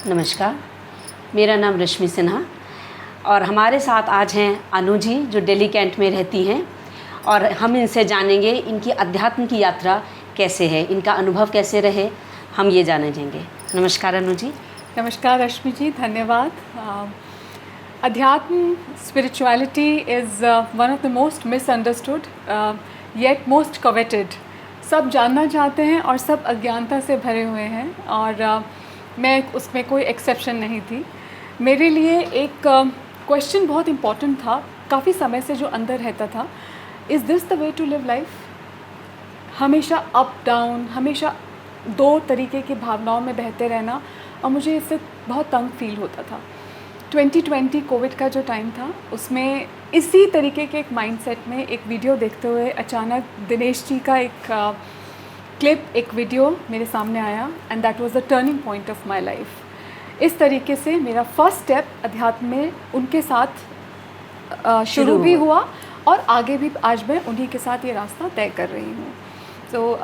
नमस्कार, मेरा नाम रश्मि सिन्हा और हमारे साथ आज हैं अनु जी जो दिल्ली कैंट में रहती हैं और हम इनसे जानेंगे इनकी अध्यात्म की यात्रा कैसे है, इनका अनुभव कैसे रहे, हम ये जानेंगे। नमस्कार अनु जी। नमस्कार रश्मि जी, धन्यवाद। अध्यात्म spirituality is one of the most misunderstood yet most coveted. सब जानना चाहते हैं और सब अज्ञानता से भरे हुए हैं और मैं उसमें कोई एक्सेप्शन नहीं थी। मेरे लिए एक क्वेश्चन बहुत इम्पॉर्टेंट था काफ़ी समय से जो अंदर रहता था, is this the way to live life? हमेशा अप डाउन, हमेशा दो तरीके की भावनाओं में बहते रहना और मुझे इससे बहुत तंग फील होता था। 2020 कोविड का जो टाइम था उसमें इसी तरीके के एक माइंडसेट में एक वीडियो देखते हुए अचानक दिनेश जी का एक क्लिप, एक वीडियो मेरे सामने आया and that was the turning point of my life. इस तरीके से मेरा फर्स्ट स्टेप अध्यात्म में उनके साथ शुरू भी हुआ और आगे भी आज मैं उन्हीं के साथ ये रास्ता तय कर रही हूँ। तो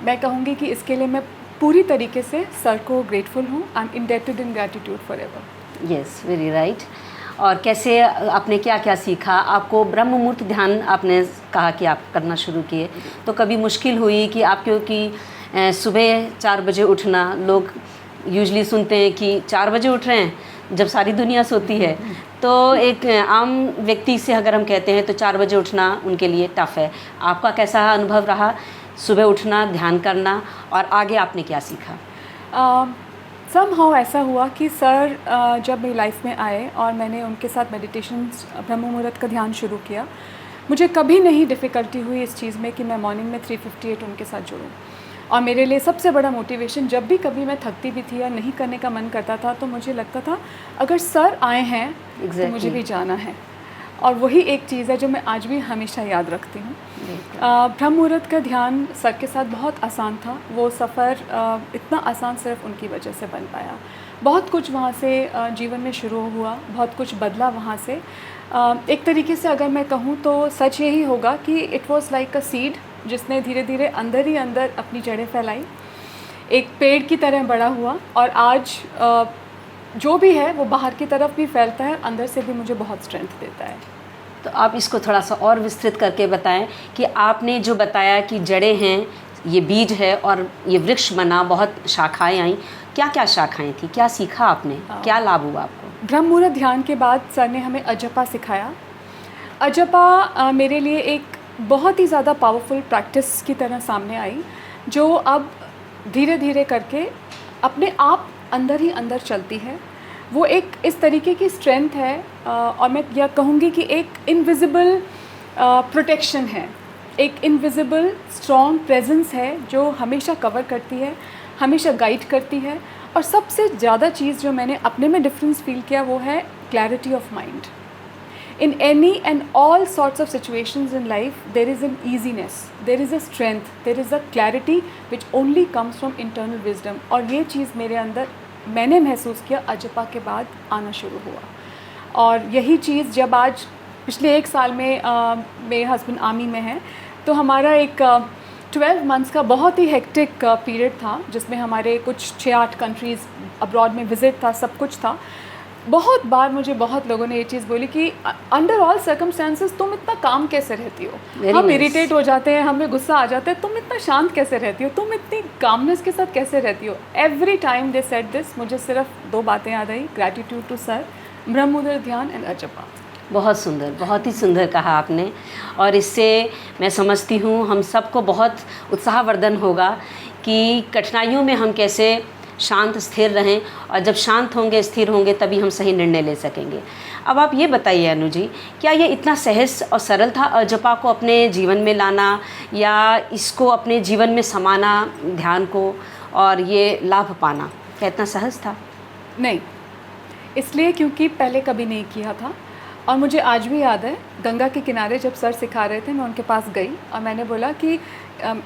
मैं कहूँगी कि इसके लिए मैं पूरी तरीके से सर को ग्रेटफुल हूँ। I am indebted in gratitude for ever. Yes, very right. और कैसे आपने क्या क्या सीखा? आपको ब्रह्म मुहूर्त ध्यान आपने कहा कि आप करना शुरू किए, तो कभी मुश्किल हुई कि आप, क्योंकि सुबह 4 बजे उठना, लोग यूजली सुनते हैं कि 4 बजे उठ रहे हैं जब सारी दुनिया सोती है, तो एक आम व्यक्ति से अगर हम कहते हैं तो 4 बजे उठना उनके लिए टफ़ है। आपका कैसा अनुभव रहा सुबह उठना, ध्यान करना, और आगे आपने क्या सीखा? समहाउ ऐसा हुआ कि सर जब मेरी लाइफ में आए और मैंने उनके साथ मेडिटेशन, ब्रह्म मुहूर्त का ध्यान शुरू किया, मुझे कभी नहीं डिफ़िकल्टी हुई इस चीज़ में कि मैं मॉर्निंग में 3:58 उनके साथ जुड़ूं। और मेरे लिए सबसे बड़ा मोटिवेशन, जब भी कभी मैं थकती भी थी या नहीं करने का मन करता था तो मुझे लगता था अगर सर आए हैं तो मुझे भी जाना है। और वही एक चीज़ है जो मैं आज भी हमेशा याद रखती हूँ। ब्रह्म मुहूर्त का ध्यान सर के साथ बहुत आसान था। वो सफ़र इतना आसान सिर्फ उनकी वजह से बन पाया। बहुत कुछ वहाँ से जीवन में शुरू हुआ, बहुत कुछ बदला वहाँ से। एक तरीके से अगर मैं कहूँ तो सच यही होगा कि it was like a seed जिसने धीरे धीरे अंदर ही अंदर अपनी जड़ें फैलाई, एक पेड़ की तरह बड़ा हुआ और आज जो भी है वो बाहर की तरफ भी फैलता है, अंदर से भी मुझे बहुत स्ट्रेंथ देता है। तो आप इसको थोड़ा सा और विस्तृत करके बताएं कि आपने जो बताया कि जड़ें हैं, ये बीज है और ये वृक्ष बना, बहुत शाखाएं आई, क्या क्या शाखाएं थी, क्या सीखा आपने, क्या लाभ हुआ आपको? ब्रह्म मुहूर्त ध्यान के बाद सर ने हमें अजपा सिखाया। अजपा मेरे लिए एक बहुत ही ज़्यादा पावरफुल प्रैक्टिस की तरह सामने आई, जो अब धीरे धीरे करके अपने आप अंदर ही अंदर चलती है। वो एक इस तरीके की स्ट्रेंथ है और मैं यह कहूँगी कि एक इनविजिबल प्रोटेक्शन है, एक इनविजिबल स्ट्रॉन्ग प्रेजेंस है जो हमेशा कवर करती है, हमेशा गाइड करती है। और सबसे ज़्यादा चीज़ जो मैंने अपने में डिफरेंस फील किया वो है clarity of mind. In any and all sorts of situations in life, there is an easiness, there is a strength, there is a clarity which only comes from internal wisdom। और ये चीज़ मेरे अंदर मैंने महसूस किया अजपा के बाद आना शुरू हुआ। और यही चीज़ जब आज पिछले 1 साल में मेरे हस्बैंड आर्मी में हैं, तो हमारा एक 12 मंथ्स का बहुत ही हेक्टिक पीरियड था जिसमें हमारे कुछ 6-8 कंट्रीज़ अब्रॉड में विज़िट था, सब कुछ था। बहुत बार मुझे बहुत लोगों ने ये चीज़ बोली कि अंडर ऑल सर्कमस्टेंसेस तुम इतना काम कैसे रहती हो? हम इरिटेट हो जाते हैं, हमें गुस्सा आ जाता है, तुम इतना शांत कैसे रहती हो, तुम इतनी कामनेस के साथ कैसे रहती हो? Every time they said this, मुझे सिर्फ 2 बातें याद आई, ग्रैटिट्यूड टू सर, ब्रह्म मुहूर्त ध्यान एंड अजपा। बहुत सुंदर, बहुत ही सुंदर कहा आपने। और इससे मैं समझती हूँ हम सबको बहुत उत्साहवर्धन होगा कि कठिनाइयों में हम कैसे शांत स्थिर रहें, और जब शांत होंगे, स्थिर होंगे, तभी हम सही निर्णय ले सकेंगे। अब आप ये बताइए अनु जी, क्या ये इतना सहज और सरल था अजपा को अपने जीवन में लाना, या इसको अपने जीवन में समाना, ध्यान को, और ये लाभ पाना, क्या इतना सहज था? नहीं, इसलिए क्योंकि पहले कभी नहीं किया था। और मुझे आज भी याद है, गंगा के किनारे जब सर सिखा रहे थे, मैं उनके पास गई और मैंने बोला कि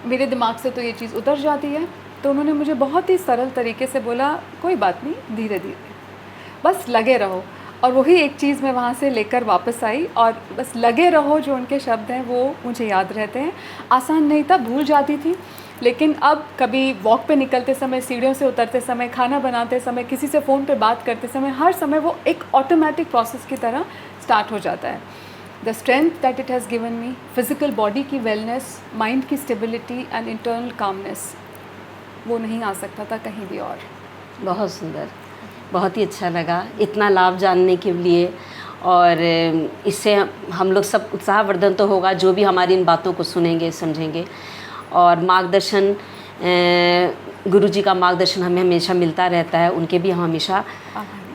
मेरे दिमाग से तो ये चीज़ उतर जाती है। तो उन्होंने मुझे बहुत ही सरल तरीके से बोला, कोई बात नहीं, धीरे धीरे, बस लगे रहो। और वही एक चीज़ मैं वहाँ से लेकर वापस आई, और बस लगे रहो जो उनके शब्द हैं वो मुझे याद रहते हैं। आसान नहीं था, भूल जाती थी, लेकिन अब कभी वॉक पे निकलते समय, सीढ़ियों से उतरते समय, खाना बनाते समय, किसी से फ़ोन पे बात करते समय, हर समय वो एक ऑटोमेटिक प्रोसेस की तरह स्टार्ट हो जाता है। The strength that it has given me, physical body की वेलनेस, माइंड की स्टेबिलिटी एंड इंटरनल कामनेस, वो नहीं आ सकता था कहीं भी और। बहुत सुंदर, बहुत ही अच्छा लगा इतना लाभ जानने के लिए। और इससे हम लोग सब उत्साहवर्धन तो होगा जो भी हमारी इन बातों को सुनेंगे, समझेंगे। और मार्गदर्शन, गुरुजी का मार्गदर्शन हमें हमेशा मिलता रहता है, उनके भी हम हमेशा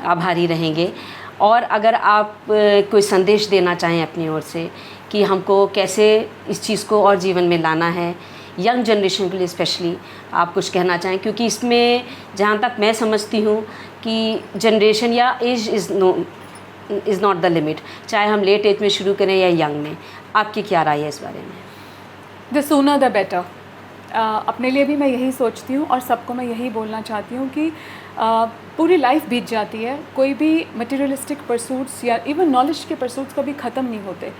आभारी रहेंगे। और अगर आप कोई संदेश देना चाहें अपनी ओर से कि हमको कैसे इस चीज़ को और जीवन में लाना है, यंग जनरेशन के लिए स्पेशली आप कुछ कहना चाहें, क्योंकि इसमें जहाँ तक मैं समझती हूँ कि जनरेशन या age is not the limit, चाहे हम लेट एज में शुरू करें या यंग में। आपकी क्या राय है इस बारे में? The sooner the better. अपने लिए भी मैं यही सोचती हूँ और सबको मैं यही बोलना चाहती हूँ कि पूरी लाइफ बीत जाती है, कोई भी मटेरियलिस्टिक परसूट्स या इवन नॉलेज के परसूट्स कभी ख़त्म नहीं होते।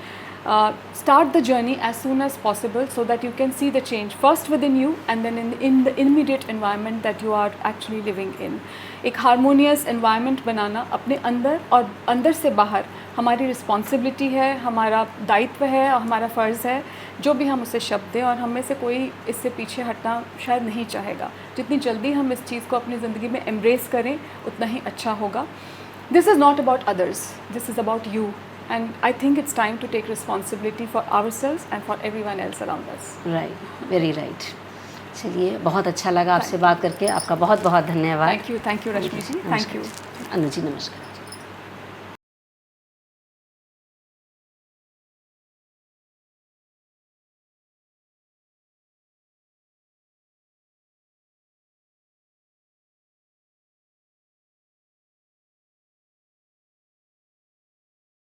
Start the journey as soon as possible so that you can see the change first within you and then in the immediate environment that you are actually living in. एक harmonious environment बनाना अपने अंदर और अंदर से बाहर हमारी responsibility है, हमारा दायित्व है और हमारा फ़र्ज़ है। जो भी हम उसे शब्द दें, और हम में से कोई इससे पीछे हटना शायद नहीं चाहेगा। जितनी जल्दी हम इस चीज़ को अपनी ज़िंदगी में एम्ब्रेस करें उतना ही अच्छा होगा। This is not about others, this is about you. And I think it's time to take responsibility for ourselves and for everyone else around us. Right, very right. चलिए, बहुत अच्छा लगा आपसे बात करके। आपका बहुत बहुत धन्यवाद। Thank you, Rashmi ji. Thank you. Anu ji नमस्कार।